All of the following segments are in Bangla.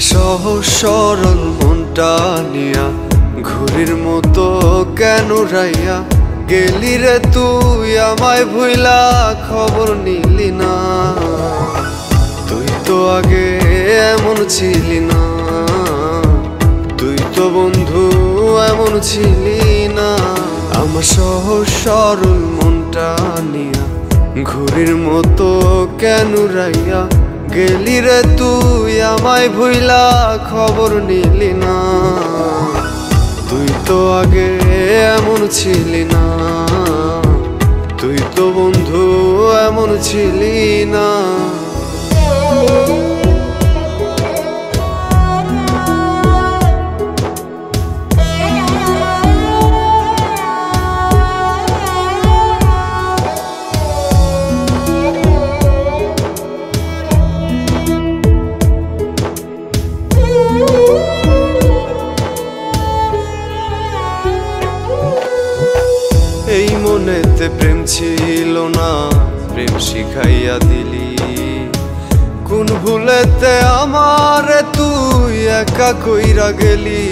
আমার সহজ সরল মনটা নিয়া ঘুড়ির মতো কেন রাইয়া গেলি রে তুই আমায় ভুইলা, খবর নিলি না। তুই তো আগে এমন ছিলি না, তুই তো বন্ধু এমন ছিলি না। আমার সহজ সরল মনটা নিয়া ঘুড়ির মতো কেন রাইয়া গেলি রে তুই আমায় ভুইলা, খবর নিলি না। তুই তো আগে এমন ছিলি না, তুই তো বন্ধু এমন ছিলি না। এই মনেতে প্রেম ছিল না, প্রেম শিখাইয়া দিলি। কোন ভুলেতে আমারে তুই একা কইরা গেলি।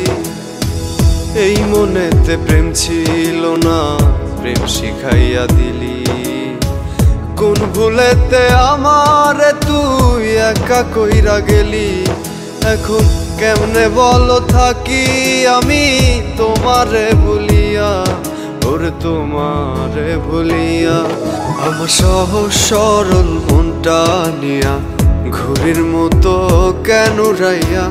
এই মনেতে প্রেম ছিল না, প্রেম শিখাইয়া দিলি। কোন ভুলেতে আমারে তুই একা কইরা গেলি। এখন কেমনে বলো থাকি আমি তোমারে ভুলিয়া, ওরে তোমারে ভুলিয়া। আমার সহজ সরল মনটা নিয়া ঘুড়ির মতো কেন রাইয়া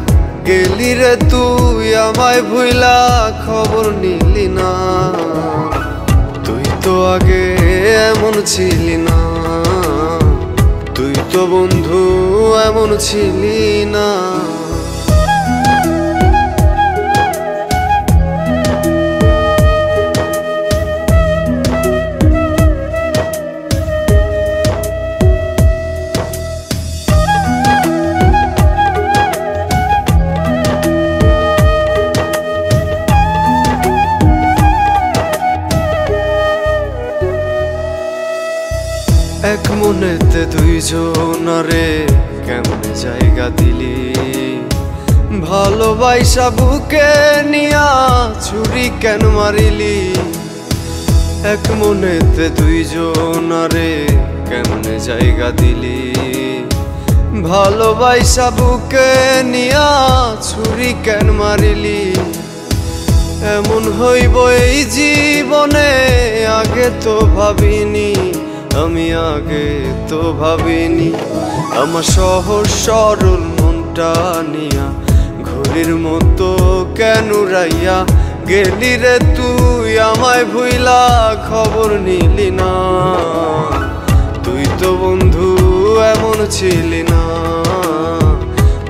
গেলি রে তুই আমায় ভুইলা, খবর নিলি না। তুই তো আগে এমন ছিলি না, তুই তো বন্ধু এমন ছিলি না। এক মনেতে দুইজনারে কেমনে জায়গা দিলি। ভালোবাসা বুকে নিয়া ছুরি কেন মারিলি। এক মনেতে দুইজনারে কেমনে জায়গা দিলি। ভালোবাসা বুকে নিয়া ছুরি কেন মারিলি। এমন হইব এই জীবনে আগে তো ভাবিনি, আমি আগে তো ভাবিনি। আমার সহজ সরল মনটা নিয়া ঘুড়ির মতো কেন রাইয়া গেলি রে তুই আমায় ভুইলা, খবর নিলি না। তুই তো বন্ধু এমন ছিলি না,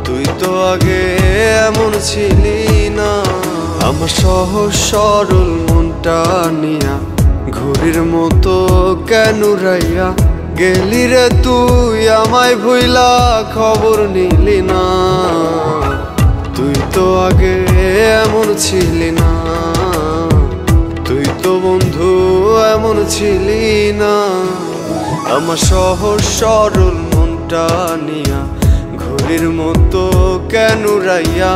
তুই তো আগে এমন ছিলি না। আমার সহজ সরল মনটা নিয়া ঘুড়ির মতো কেন রাইয়া গেলি রে তুই আমায় ভুইলা, খবর নিলি না। তুই তো আগে এমন ছিলি না, তুই তো বন্ধু এমন ছিলি না। আমার সহজ সরল মনটা নিয়া ঘুড়ির মতো কেন রাইয়া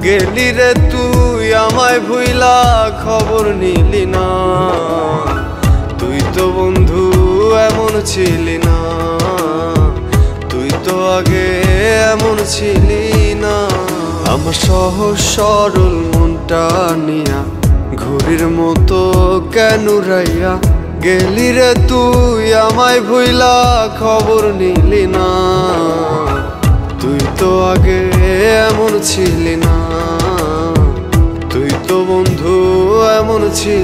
গেলি রে তুই আমায় ভুইলা, খবর নিলি না। তুই তো বন্ধু এমন ছিলি না, তুই তো আগে এমন ছিলি না। আমার সহজ সরল মনটা নিয়া ঘুড়ির মতো কেন রাইয়া গেলি রে তুই আমায় ভুইলা, খবর নিলি না। তুই তো আগে এমন ছিলি না, তুই তো বন্ধু এমন ছিলি।